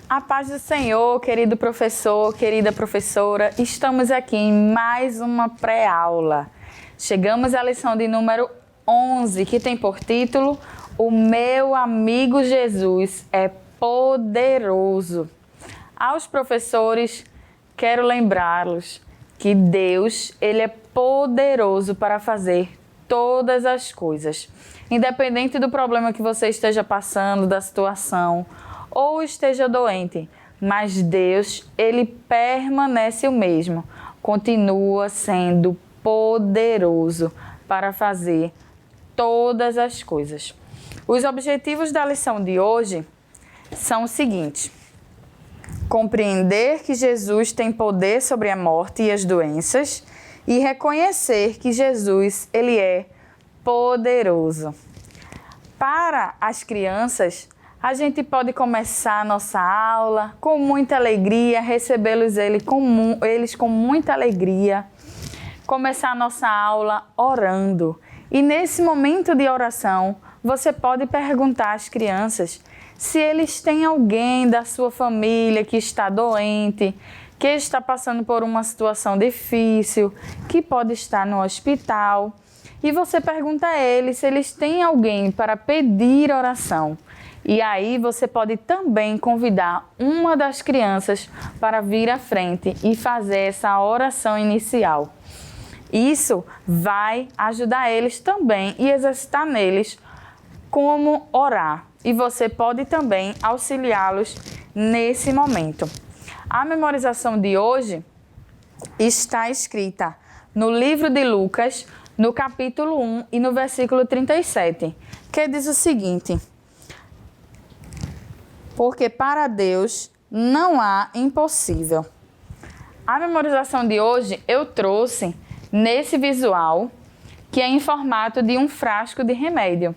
A paz do Senhor, querido professor, querida professora, estamos aqui em mais uma pré-aula. Chegamos à lição de número 11, que tem por título O meu amigo Jesus é poderoso. Aos professores, quero lembrá-los que Deus, Ele é poderoso para fazer todas as coisas. Independente do problema que você esteja passando, da situação, ou esteja doente, mas Deus, Ele permanece o mesmo, continua sendo poderoso para fazer todas as coisas. Os objetivos da lição de hoje são os seguintes: compreender que Jesus tem poder sobre a morte e as doenças e reconhecer que Jesus, Ele é poderoso. Para as crianças, a gente pode começar a nossa aula com muita alegria, recebê-los eles com muita alegria, começar a nossa aula orando. E nesse momento de oração, você pode perguntar às crianças se eles têm alguém da sua família que está doente, que está passando por uma situação difícil, que pode estar no hospital. E você pergunta a eles se eles têm alguém para pedir oração. E aí você pode também convidar uma das crianças para vir à frente e fazer essa oração inicial. Isso vai ajudar eles também e exercitar neles como orar. E você pode também auxiliá-los nesse momento. A memorização de hoje está escrita no livro de Lucas, no capítulo 1 e no versículo 37, que diz o seguinte: porque para Deus não há impossível. A memorização de hoje eu trouxe nesse visual, que é em formato de um frasco de remédio.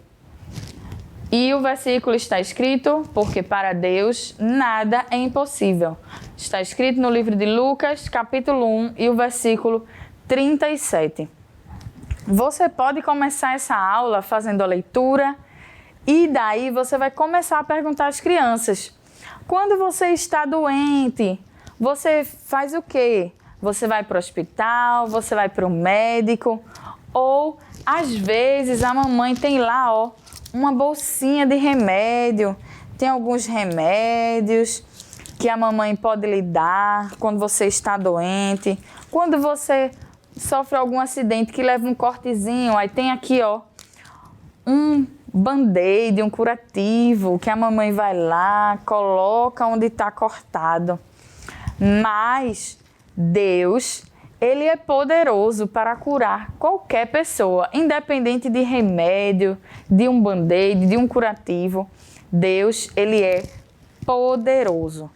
E o versículo está escrito, porque para Deus nada é impossível. Está escrito no livro de Lucas, capítulo 1 e o versículo 37. Você pode começar essa aula fazendo a leitura e daí você vai começar a perguntar às crianças: quando você está doente, você faz o quê? Você vai para o hospital, você vai para o médico, ou às vezes a mamãe tem lá, uma bolsinha de remédio. Tem alguns remédios que a mamãe pode lhe dar quando você está doente. Quando você sofre algum acidente que leva um cortezinho, aí tem aqui, um band-aid, um curativo, que a mamãe vai lá, coloca onde está cortado. Mas Deus, Ele é poderoso para curar qualquer pessoa, independente de remédio, de um band-aid, de um curativo. Deus, Ele é poderoso.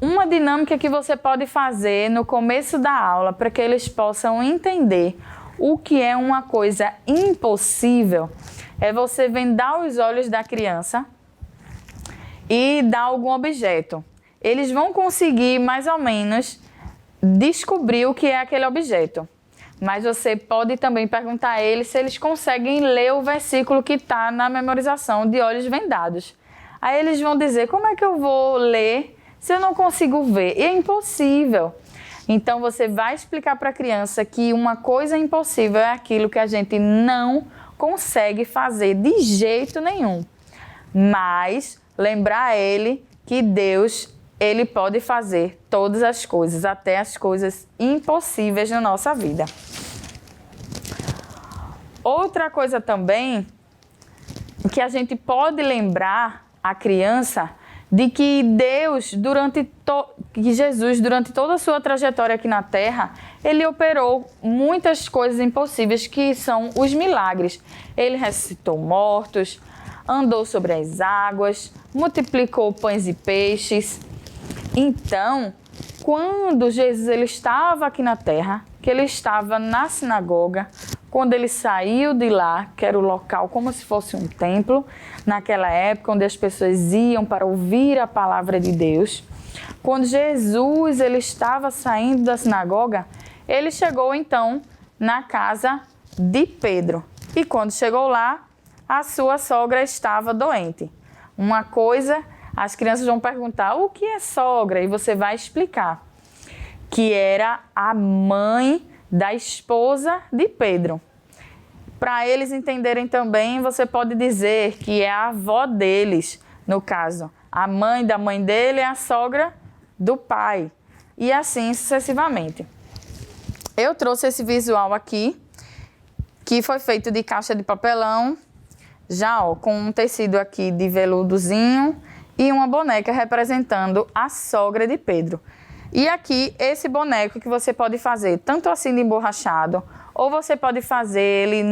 Uma dinâmica que você pode fazer no começo da aula para que eles possam entender o que é uma coisa impossível é você vendar os olhos da criança e dar algum objeto. Eles vão conseguir mais ou menos descobrir o que é aquele objeto. Mas você pode também perguntar a eles se eles conseguem ler o versículo que está na memorização de olhos vendados. Aí eles vão dizer: como é que eu vou ler se eu não consigo ver? E é impossível. Então você vai explicar para a criança que uma coisa impossível é aquilo que a gente não consegue fazer de jeito nenhum. Mas lembrar a ele que Deus, Ele pode fazer todas as coisas, até as coisas impossíveis na nossa vida. Outra coisa também que a gente pode lembrar a criança de que Jesus, durante toda a sua trajetória aqui na Terra, Ele operou muitas coisas impossíveis, que são os milagres. Ele ressuscitou mortos, andou sobre as águas, multiplicou pães e peixes. Então, quando Jesus ele estava aqui na Terra, que Ele estava na sinagoga, quando Ele saiu de lá, que era o local como se fosse um templo, naquela época onde as pessoas iam para ouvir a palavra de Deus, quando Jesus ele estava saindo da sinagoga, Ele chegou então na casa de Pedro. E quando chegou lá, a sua sogra estava doente. Uma coisa as crianças vão perguntar o que é sogra e você vai explicar que era a mãe da esposa de Pedro. Para eles entenderem também, você pode dizer que é a avó deles, no caso. A mãe da mãe dele é a sogra do pai. E assim sucessivamente. Eu trouxe esse visual aqui, que foi feito de caixa de papelão, já com um tecido aqui de veludozinho e uma boneca representando a sogra de Pedro. E aqui, esse boneco que você pode fazer tanto assim de emborrachado, ou você pode fazer ele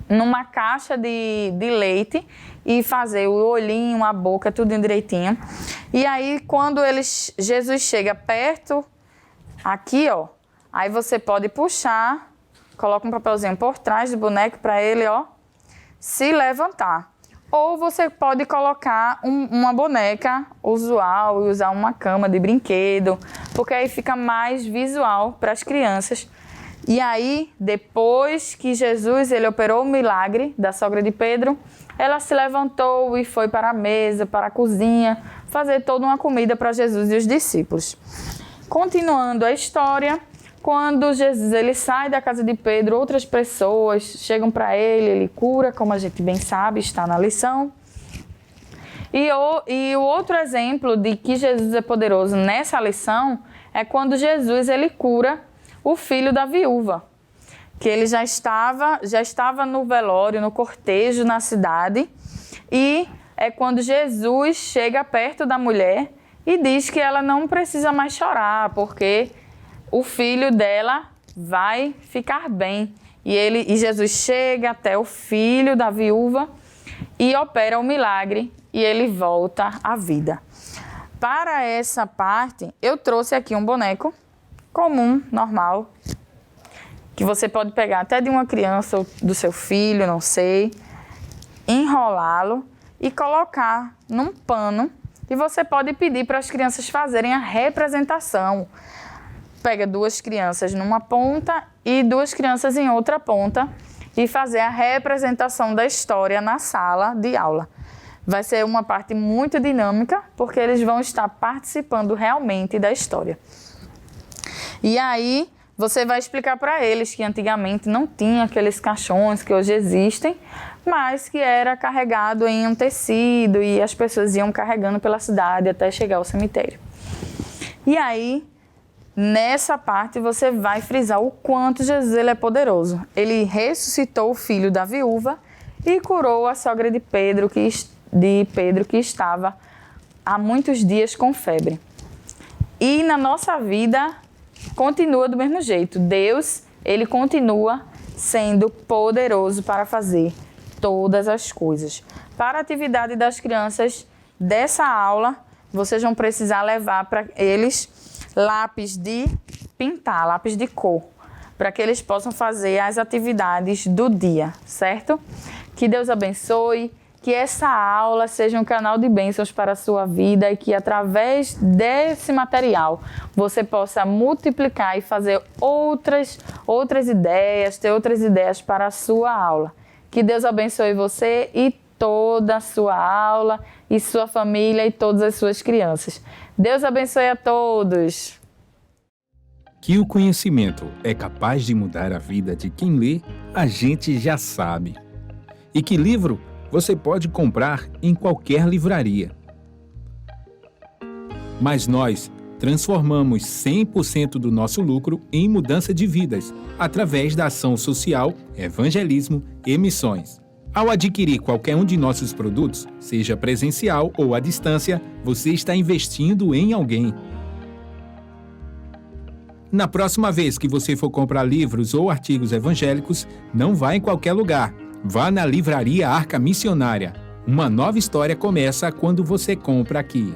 numa caixa de leite e fazer o olhinho, a boca, tudo direitinho. E aí, quando Jesus chega perto, aqui, ó, aí você pode puxar, coloca um papelzinho por trás do boneco para ele, ó, se levantar. Ou você pode colocar uma boneca usual e usar uma cama de brinquedo, porque aí fica mais visual para as crianças. E aí, depois que Jesus ele operou o milagre da sogra de Pedro, ela se levantou e foi para a mesa, para a cozinha, fazer toda uma comida para Jesus e os discípulos. Continuando a história, quando Jesus ele sai da casa de Pedro, outras pessoas chegam para ele cura, como a gente bem sabe, está na lição. E o outro exemplo de que Jesus é poderoso nessa lição é quando Jesus ele cura o filho da viúva, que ele já estava no velório, no cortejo na cidade, e é quando Jesus chega perto da mulher e diz que ela não precisa mais chorar, porque o filho dela vai ficar bem. E Jesus chega até o filho da viúva e opera o milagre e ele volta à vida. Para essa parte, eu trouxe aqui um boneco comum, normal, que você pode pegar até de uma criança ou do seu filho, não sei, enrolá-lo e colocar num pano. E você pode pedir para as crianças fazerem a representação. Pega 2 crianças numa ponta e 2 crianças em outra ponta e fazer a representação da história na sala de aula. Vai ser uma parte muito dinâmica, porque eles vão estar participando realmente da história. E aí, você vai explicar para eles que antigamente não tinha aqueles caixões que hoje existem, mas que era carregado em um tecido e as pessoas iam carregando pela cidade até chegar ao cemitério. E aí, nessa parte, você vai frisar o quanto Jesus ele é poderoso. Ele ressuscitou o filho da viúva e curou a sogra de Pedro, que estava há muitos dias com febre. E na nossa vida, continua do mesmo jeito. Deus, ele continua sendo poderoso para fazer todas as coisas. Para a atividade das crianças dessa aula, vocês vão precisar levar para eles lápis de pintar, lápis de cor, para que eles possam fazer as atividades do dia, certo? Que Deus abençoe, que essa aula seja um canal de bênçãos para a sua vida e que através desse material você possa multiplicar e fazer outras ideias, ter outras ideias para a sua aula. Que Deus abençoe você e toda a sua aula e sua família e todas as suas crianças. Deus abençoe a todos. Que o conhecimento é capaz de mudar a vida de quem lê, a gente já sabe. E que livro você pode comprar em qualquer livraria. Mas nós transformamos 100% do nosso lucro em mudança de vidas, através da ação social, evangelismo e missões. Ao adquirir qualquer um de nossos produtos, seja presencial ou à distância, você está investindo em alguém. Na próxima vez que você for comprar livros ou artigos evangélicos, não vá em qualquer lugar. Vá na Livraria Arca Missionária. Uma nova história começa quando você compra aqui.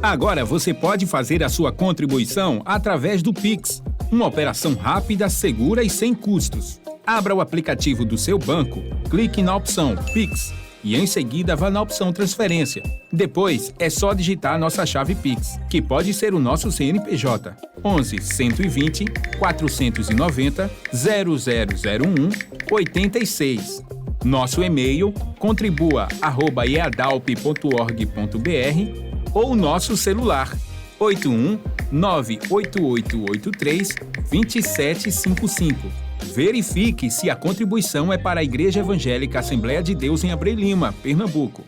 Agora você pode fazer a sua contribuição através do Pix. Uma operação rápida, segura e sem custos. Abra o aplicativo do seu banco, clique na opção Pix e em seguida vá na opção Transferência. Depois é só digitar a nossa chave Pix, que pode ser o nosso CNPJ 11 120 490 0001 86. Nosso e-mail contribua@eadalp.org.br ou nosso celular 81 98883 2755. Verifique se a contribuição é para a Igreja Evangélica Assembleia de Deus em Abreu Lima, Pernambuco.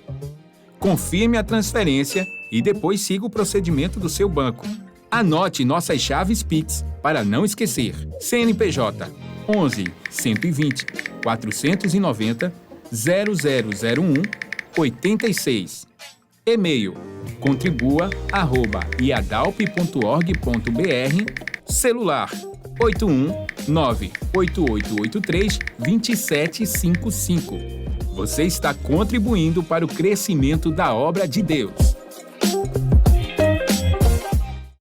Confirme a transferência e depois siga o procedimento do seu banco. Anote nossas chaves Pix para não esquecer. CNPJ 11 120 490 0001 86. E-mail contribua@iadalp.org.br. Celular 81 98883 2755. Você está contribuindo para o crescimento da obra de Deus.